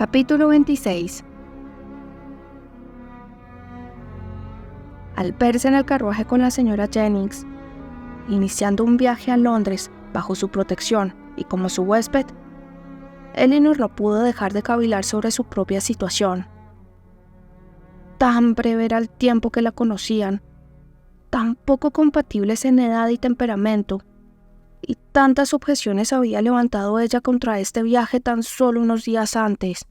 Capítulo 26. Al verse en el carruaje con la señora Jennings, iniciando un viaje a Londres bajo su protección y como su huésped, Elinor no pudo dejar de cavilar sobre su propia situación. Tan breve era el tiempo que la conocían, tan poco compatibles en edad y temperamento, y tantas objeciones había levantado ella contra este viaje tan solo unos días antes.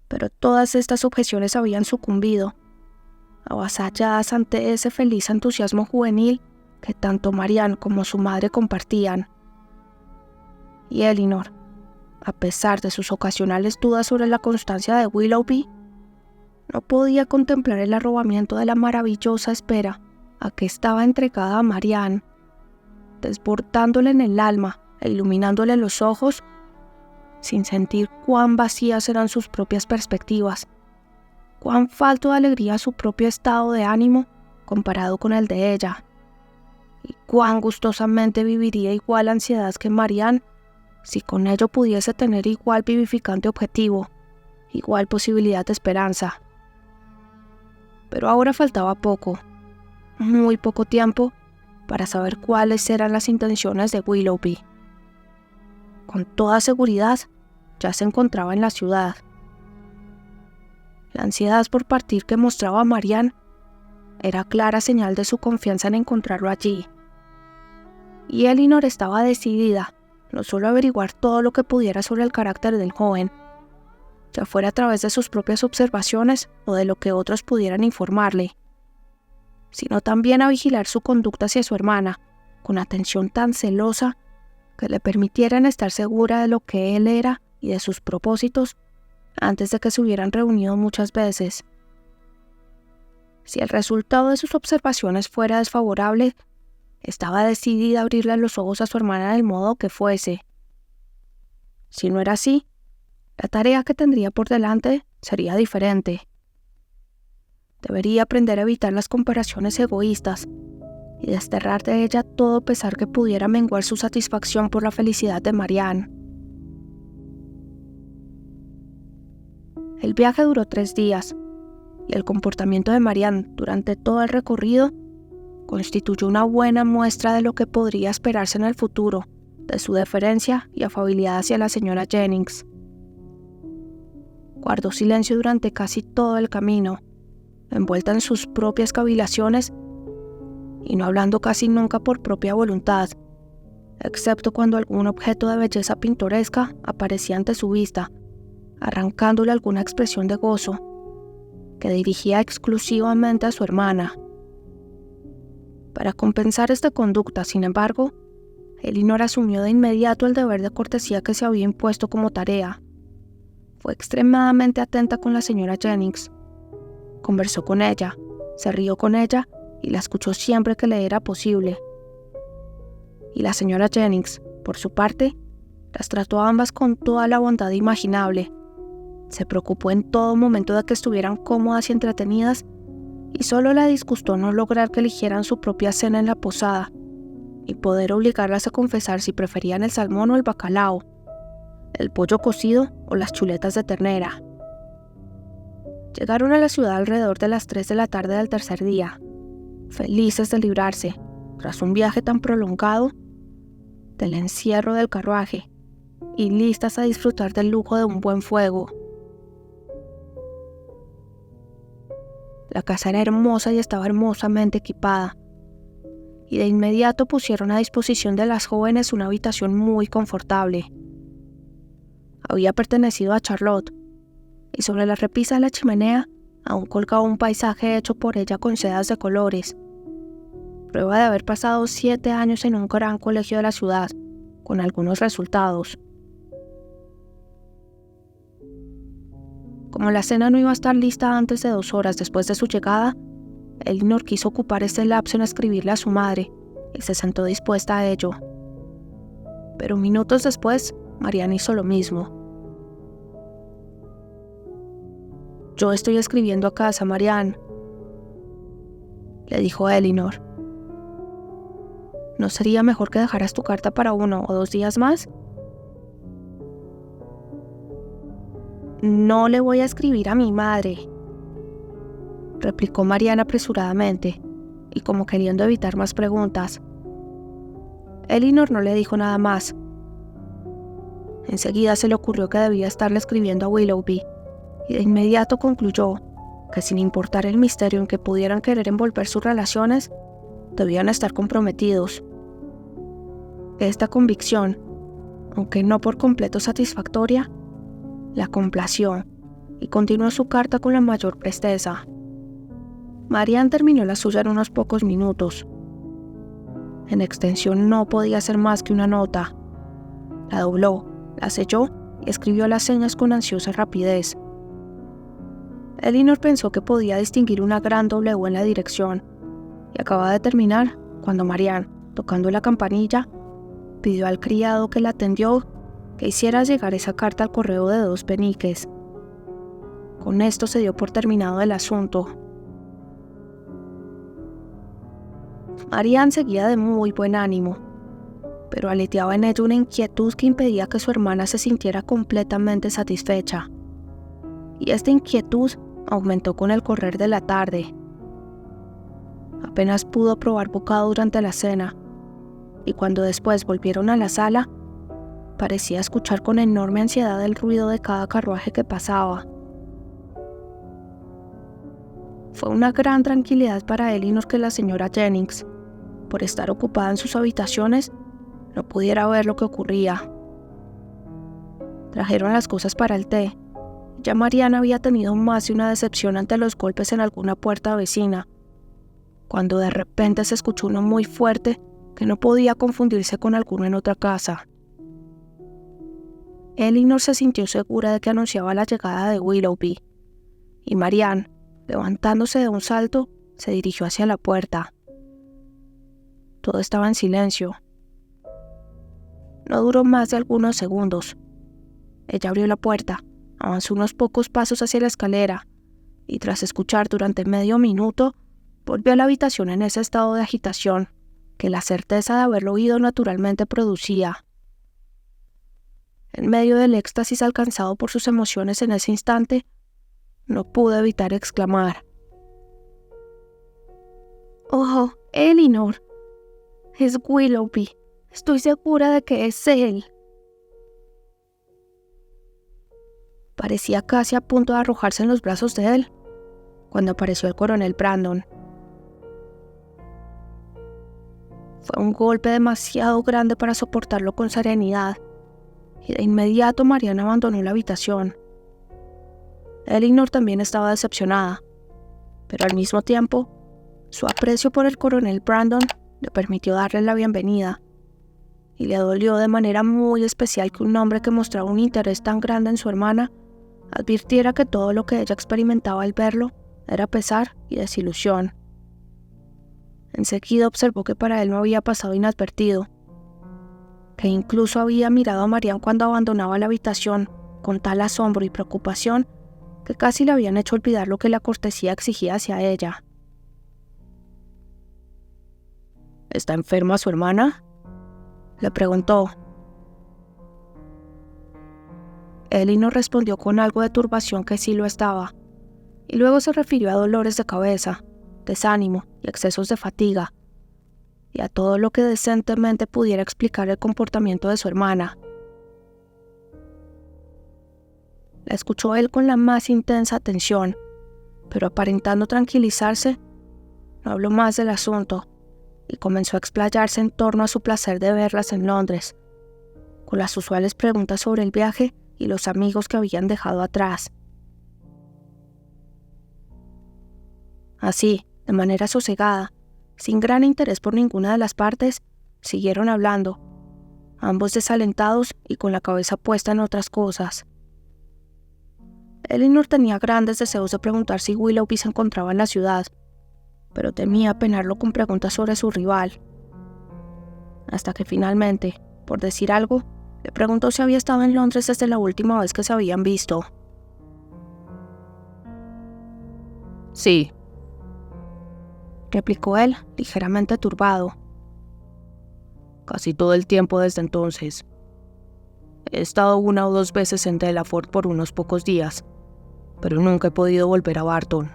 Pero todas estas objeciones habían sucumbido, avasalladas ante ese feliz entusiasmo juvenil que tanto Marianne como su madre compartían. Y Elinor, a pesar de sus ocasionales dudas sobre la constancia de Willoughby, no podía contemplar el arrobamiento de la maravillosa espera a que estaba entregada a Marianne, desbordándole en el alma e iluminándole los ojos, sin sentir cuán vacías eran sus propias perspectivas, cuán falto de alegría su propio estado de ánimo comparado con el de ella, y cuán gustosamente viviría igual ansiedad que Marianne si con ello pudiese tener igual vivificante objetivo, igual posibilidad de esperanza. Pero ahora faltaba poco, muy poco tiempo, para saber cuáles eran las intenciones de Willoughby. Con toda seguridad, ya se encontraba en la ciudad. La ansiedad por partir que mostraba Marianne era clara señal de su confianza en encontrarlo allí. Y Elinor estaba decidida no solo a averiguar todo lo que pudiera sobre el carácter del joven, ya fuera a través de sus propias observaciones o de lo que otros pudieran informarle, sino también a vigilar su conducta hacia su hermana, con atención tan celosa que le permitieran estar segura de lo que él era y de sus propósitos antes de que se hubieran reunido muchas veces. Si el resultado de sus observaciones fuera desfavorable, estaba decidida a abrirle los ojos a su hermana del modo que fuese. Si no era así, la tarea que tendría por delante sería diferente. Debería aprender a evitar las comparaciones egoístas y desterrar de ella todo pesar que pudiera menguar su satisfacción por la felicidad de Marianne. El viaje duró 3 días, y el comportamiento de Marianne durante todo el recorrido constituyó una buena muestra de lo que podría esperarse en el futuro de su deferencia y afabilidad hacia la señora Jennings. Guardó silencio durante casi todo el camino, envuelta en sus propias cavilaciones y no hablando casi nunca por propia voluntad, excepto cuando algún objeto de belleza pintoresca aparecía ante su vista, arrancándole alguna expresión de gozo, que dirigía exclusivamente a su hermana. Para compensar esta conducta, sin embargo, Elinor asumió de inmediato el deber de cortesía que se había impuesto como tarea. Fue extremadamente atenta con la señora Jennings. Conversó con ella, se rió con ella y la escuchó siempre que le era posible. Y la señora Jennings, por su parte, las trató a ambas con toda la bondad imaginable. Se preocupó en todo momento de que estuvieran cómodas y entretenidas, y solo la disgustó no lograr que eligieran su propia cena en la posada, y poder obligarlas a confesar si preferían el salmón o el bacalao, el pollo cocido o las chuletas de ternera. Llegaron a la ciudad alrededor de las 3 de la tarde del tercer día, felices de librarse, tras un viaje tan prolongado, del encierro del carruaje, y listas a disfrutar del lujo de un buen fuego. La casa era hermosa y estaba hermosamente equipada, y de inmediato pusieron a disposición de las jóvenes una habitación muy confortable. Había pertenecido a Charlotte, y sobre la repisa de la chimenea aún colgaba un paisaje hecho por ella con sedas de colores, prueba de haber pasado 7 años en un gran colegio de la ciudad, con algunos resultados. Como la cena no iba a estar lista antes de 2 horas después de su llegada, Elinor quiso ocupar este lapso en escribirle a su madre, y se sentó dispuesta a ello. Pero minutos después, Marianne hizo lo mismo. «Yo estoy escribiendo a casa, Marianne», le dijo Elinor. «¿No sería mejor que dejaras tu carta para 1 o 2 días más?» No le voy a escribir a mi madre, replicó Mariana apresuradamente y como queriendo evitar más preguntas. Elinor no le dijo nada más. Enseguida se le ocurrió que debía estarle escribiendo a Willoughby y de inmediato concluyó que sin importar el misterio en que pudieran querer envolver sus relaciones, debían estar comprometidos. Esta convicción, aunque no por completo satisfactoria, la complació y continuó su carta con la mayor presteza. Marianne terminó la suya en unos pocos minutos. En extensión no podía ser más que una nota. La dobló, la selló y escribió las señas con ansiosa rapidez. Elinor pensó que podía distinguir una gran W en la dirección y acababa de terminar cuando Marianne, tocando la campanilla, pidió al criado que la atendió que hiciera llegar esa carta al correo de 2 peniques. Con esto se dio por terminado el asunto. Marianne seguía de muy buen ánimo, pero aleteaba en ella una inquietud que impedía que su hermana se sintiera completamente satisfecha. Y esta inquietud aumentó con el correr de la tarde. Apenas pudo probar bocado durante la cena, y cuando después volvieron a la sala, parecía escuchar con enorme ansiedad el ruido de cada carruaje que pasaba. Fue una gran tranquilidad para Elinor que la señora Jennings, por estar ocupada en sus habitaciones, no pudiera ver lo que ocurría. Trajeron las cosas para el té. Ya Mariana había tenido más de una decepción ante los golpes en alguna puerta vecina, cuando de repente se escuchó uno muy fuerte que no podía confundirse con alguno en otra casa. Elinor se sintió segura de que anunciaba la llegada de Willoughby, y Marianne, levantándose de un salto, se dirigió hacia la puerta. Todo estaba en silencio. No duró más de algunos segundos. Ella abrió la puerta, avanzó unos pocos pasos hacia la escalera, y tras escuchar durante medio minuto, volvió a la habitación en ese estado de agitación que la certeza de haberlo oído naturalmente producía. En medio del éxtasis alcanzado por sus emociones en ese instante, no pudo evitar exclamar: «¡Oh, Elinor! Es Willoughby. Estoy segura de que es él». Parecía casi a punto de arrojarse en los brazos de él, cuando apareció el coronel Brandon. Fue un golpe demasiado grande para soportarlo con serenidad, y de inmediato Marianne abandonó la habitación. Elinor también estaba decepcionada, pero al mismo tiempo, su aprecio por el coronel Brandon le permitió darle la bienvenida, y le dolió de manera muy especial que un hombre que mostraba un interés tan grande en su hermana advirtiera que todo lo que ella experimentaba al verlo era pesar y desilusión. Enseguida observó que para él no había pasado inadvertido, que incluso había mirado a Marianne cuando abandonaba la habitación con tal asombro y preocupación que casi le habían hecho olvidar lo que la cortesía exigía hacia ella. ¿Está enferma su hermana?, le preguntó. Elinor respondió con algo de turbación que sí lo estaba, y luego se refirió a dolores de cabeza, desánimo y excesos de fatiga, y a todo lo que decentemente pudiera explicar el comportamiento de su hermana. La escuchó él con la más intensa atención, pero aparentando tranquilizarse, no habló más del asunto y comenzó a explayarse en torno a su placer de verlas en Londres, con las usuales preguntas sobre el viaje y los amigos que habían dejado atrás. Así, de manera sosegada, sin gran interés por ninguna de las partes, siguieron hablando, ambos desalentados y con la cabeza puesta en otras cosas. Elinor tenía grandes deseos de preguntar si Willoughby se encontraba en la ciudad, pero temía apenarlo con preguntas sobre su rival. Hasta que finalmente, por decir algo, le preguntó si había estado en Londres desde la última vez que se habían visto. «Sí», replicó él, ligeramente turbado. «Casi todo el tiempo desde entonces». He estado 1 o 2 veces en Delaford por unos pocos días, pero nunca he podido volver a Barton.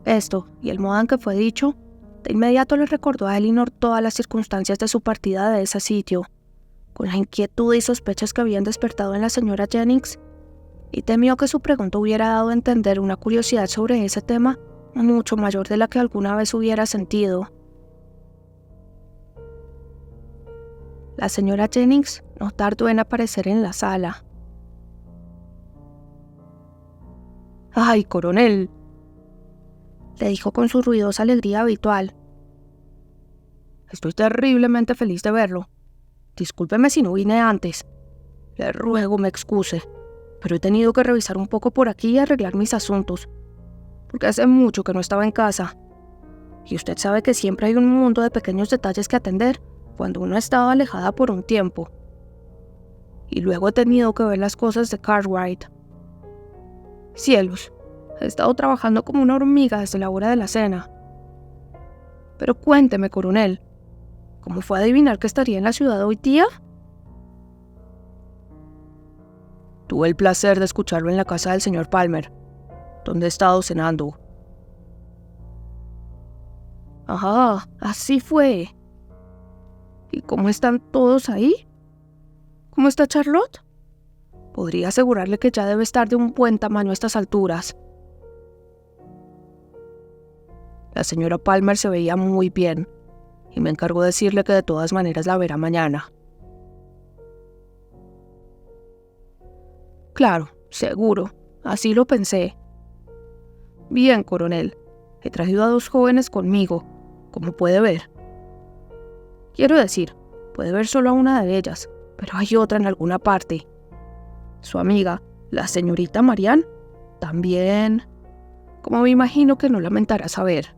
Esto, y el modo en que fue dicho, de inmediato le recordó a Elinor todas las circunstancias de su partida de ese sitio, con la inquietud y sospechas que habían despertado en la señora Jennings, y temió que su pregunta hubiera dado a entender una curiosidad sobre ese tema mucho mayor de la que alguna vez hubiera sentido. La señora Jennings no tardó en aparecer en la sala. «¡Ay, coronel!», le dijo con su ruidosa alegría habitual. «Estoy terriblemente feliz de verlo. Discúlpeme si no vine antes. Le ruego me excuse, pero he tenido que revisar un poco por aquí y arreglar mis asuntos, porque hace mucho que no estaba en casa. Y usted sabe que siempre hay un mundo de pequeños detalles que atender cuando uno ha estado alejada por un tiempo. Y luego he tenido que ver las cosas de Cartwright. Cielos, he estado trabajando como una hormiga desde la hora de la cena. Pero cuénteme, coronel, ¿cómo fue adivinar que estaría en la ciudad hoy día?» «Tuve el placer de escucharlo en la casa del señor Palmer, donde he estado cenando». «Ajá, así fue. ¿Y cómo están todos ahí? ¿Cómo está Charlotte? Podría asegurarle que ya debe estar de un buen tamaño a estas alturas». «La señora Palmer se veía muy bien, y me encargó decirle que de todas maneras la verá mañana». «Claro, seguro, así lo pensé. Bien, coronel, he traído a 2 jóvenes conmigo, como puede ver. Quiero decir, puede ver solo a una de ellas, pero hay otra en alguna parte. Su amiga, la señorita Marianne, también, como me imagino que no lamentará saber.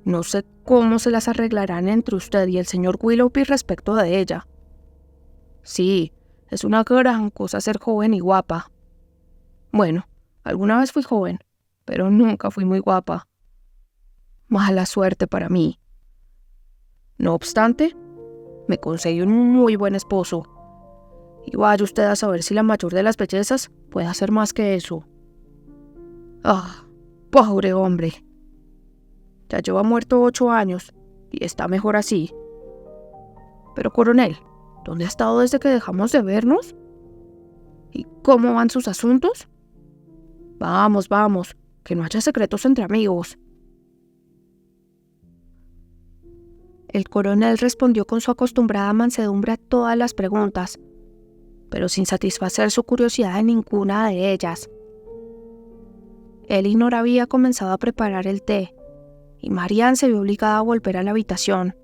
No sé cómo se las arreglarán entre usted y el señor Willoughby respecto de ella. Sí, es una gran cosa ser joven y guapa. Bueno, alguna vez fui joven, pero nunca fui muy guapa. Mala suerte para mí. No obstante, me conseguí un muy buen esposo. Y vaya usted a saber si la mayor de las bellezas puede hacer más que eso. Ah, pobre hombre. Ya lleva muerto 8 años y está mejor así. Pero, coronel, ¿dónde ha estado desde que dejamos de vernos? ¿Y cómo van sus asuntos? Vamos, vamos, que no haya secretos entre amigos». El coronel respondió con su acostumbrada mansedumbre a todas las preguntas, pero sin satisfacer su curiosidad en ninguna de ellas. Elinor había comenzado a preparar el té, y Marianne se vio obligada a volver a la habitación.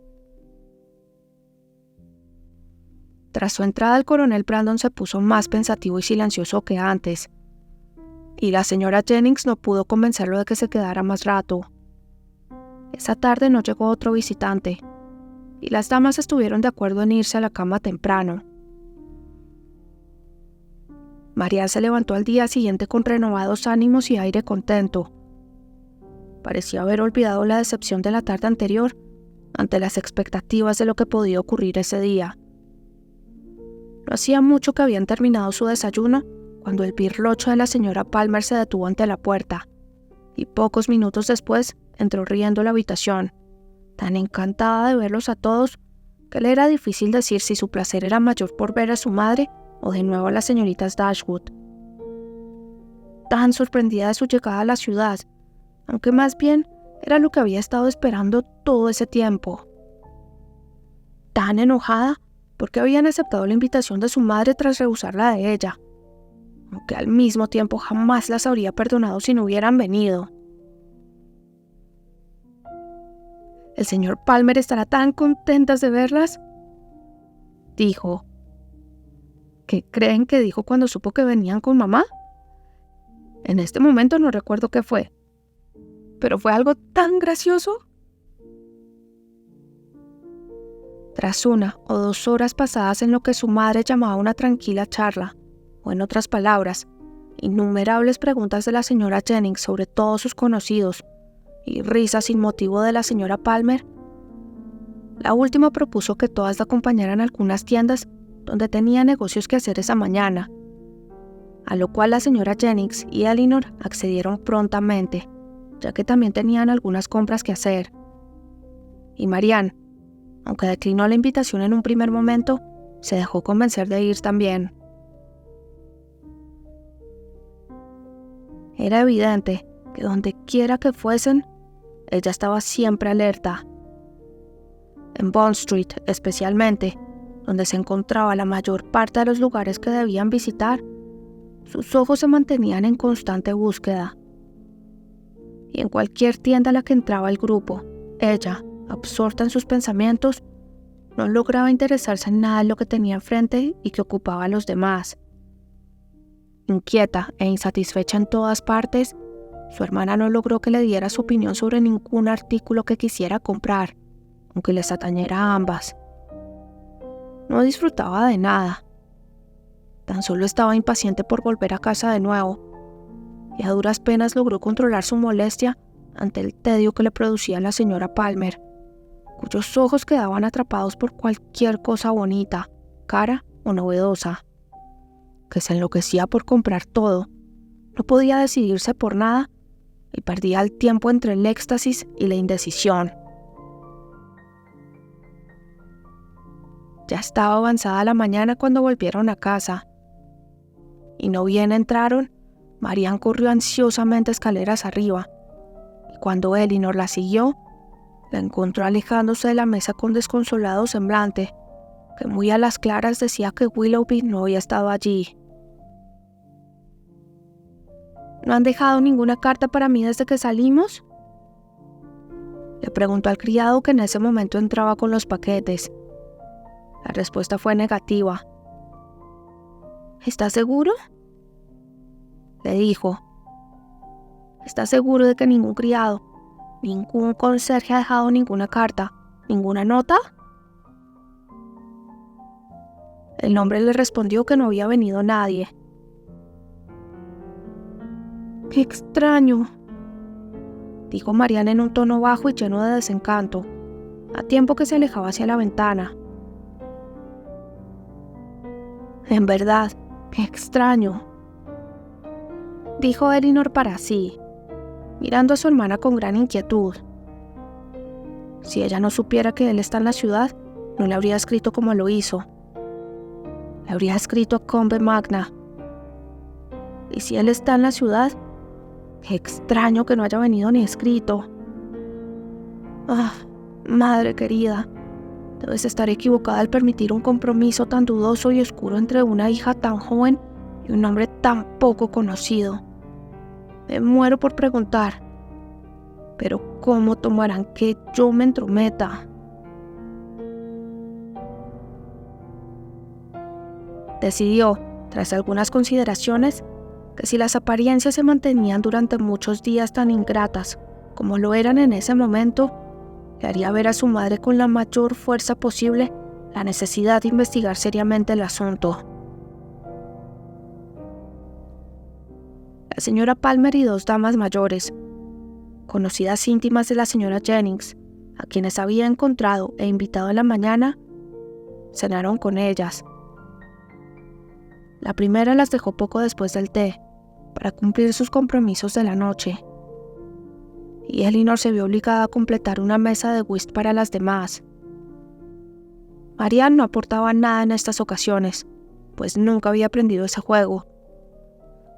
Tras su entrada, el coronel Brandon se puso más pensativo y silencioso que antes, y la señora Jennings no pudo convencerlo de que se quedara más rato. Esa tarde no llegó otro visitante, y las damas estuvieron de acuerdo en irse a la cama temprano. Marianne se levantó al día siguiente con renovados ánimos y aire contento. Parecía haber olvidado la decepción de la tarde anterior ante las expectativas de lo que podía ocurrir ese día. No hacía mucho que habían terminado su desayuno cuando el birlocho de la señora Palmer se detuvo ante la puerta, y pocos minutos después entró riendo a la habitación, tan encantada de verlos a todos que le era difícil decir si su placer era mayor por ver a su madre o de nuevo a las señoritas Dashwood. Tan sorprendida de su llegada a la ciudad, aunque más bien era lo que había estado esperando todo ese tiempo. Tan enojada porque habían aceptado la invitación de su madre tras rehusar la de ella, aunque al mismo tiempo jamás las habría perdonado si no hubieran venido. «¿El señor Palmer estará tan contentas de verlas?», dijo. «¿Qué creen que dijo cuando supo que venían con mamá? En este momento no recuerdo qué fue, pero fue algo tan gracioso». Tras 1 o 2 horas pasadas en lo que su madre llamaba una tranquila charla, o en otras palabras, innumerables preguntas de la señora Jennings sobre todos sus conocidos, y risas sin motivo de la señora Palmer, La última propuso que todas la acompañaran a algunas tiendas donde tenía negocios que hacer esa mañana, a lo cual la señora Jennings y Elinor accedieron prontamente, ya que también tenían algunas compras que hacer. Y Marianne, aunque declinó la invitación en un primer momento, se dejó convencer de ir también. Era evidente que donde quiera que fuesen, ella estaba siempre alerta. En Bond Street, especialmente, donde se encontraba la mayor parte de los lugares que debían visitar, sus ojos se mantenían en constante búsqueda. Y en cualquier tienda a la que entraba el grupo, ella, absorta en sus pensamientos, no lograba interesarse en nada de lo que tenía enfrente y que ocupaba a los demás. Inquieta e insatisfecha en todas partes, su hermana no logró que le diera su opinión sobre ningún artículo que quisiera comprar, aunque les atañera a ambas. No disfrutaba de nada. Tan solo estaba impaciente por volver a casa de nuevo, y a duras penas logró controlar su molestia ante el tedio que le producía la señora Palmer, cuyos ojos quedaban atrapados por cualquier cosa bonita, cara o novedosa, que se enloquecía por comprar todo, no podía decidirse por nada y perdía el tiempo entre el éxtasis y la indecisión. Ya estaba avanzada la mañana cuando volvieron a casa, y no bien entraron, Marianne corrió ansiosamente escaleras arriba, y cuando Elinor la siguió, la encontró alejándose de la mesa con desconsolado semblante, que muy a las claras decía que Willoughby no había estado allí. ¿No han dejado ninguna carta para mí desde que salimos?, le preguntó al criado que en ese momento entraba con los paquetes. La respuesta fue negativa. ¿Estás seguro?, le dijo. ¿Estás seguro de que ningún criado, ningún conserje ha dejado ninguna carta, ninguna nota? El hombre le respondió que no había venido nadie. ¡Qué extraño!, dijo Marianne en un tono bajo y lleno de desencanto, a tiempo que se alejaba hacia la ventana. En verdad, qué extraño, dijo Elinor para sí, mirando a su hermana con gran inquietud. Si ella no supiera que él está en la ciudad, no le habría escrito como lo hizo. Le habría escrito a Combe Magna. Y si él está en la ciudad, qué extraño que no haya venido ni escrito. Ah, madre querida, debes estar equivocada al permitir un compromiso tan dudoso y oscuro entre una hija tan joven y un hombre tan poco conocido. Me muero por preguntar, pero ¿cómo tomarán que yo me entrometa? Decidió, tras algunas consideraciones, que si las apariencias se mantenían durante muchos días tan ingratas como lo eran en ese momento, le haría ver a su madre con la mayor fuerza posible la necesidad de investigar seriamente el asunto. La señora Palmer y dos damas mayores, conocidas íntimas de la señora Jennings, a quienes había encontrado e invitado en la mañana, cenaron con ellas. La primera las dejó poco después del té, para cumplir sus compromisos de la noche, y Elinor se vio obligada a completar una mesa de whist para las demás. Marianne no aportaba nada en estas ocasiones, pues nunca había aprendido ese juego,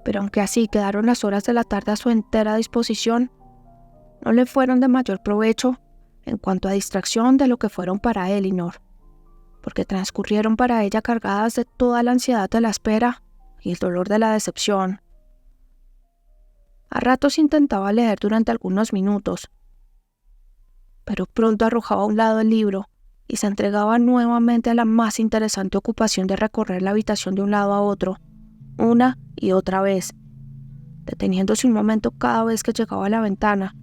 pero aunque así quedaron las horas de la tarde a su entera disposición, no le fueron de mayor provecho en cuanto a distracción de lo que fueron para Elinor, porque transcurrieron para ella cargadas de toda la ansiedad de la espera y el dolor de la decepción. A ratos intentaba leer durante algunos minutos, pero pronto arrojaba a un lado el libro y se entregaba nuevamente a la más interesante ocupación de recorrer la habitación de un lado a otro, una y otra vez, deteniéndose un momento cada vez que llegaba a la ventana,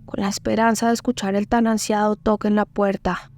con la esperanza de escuchar el tan ansiado toque en la puerta.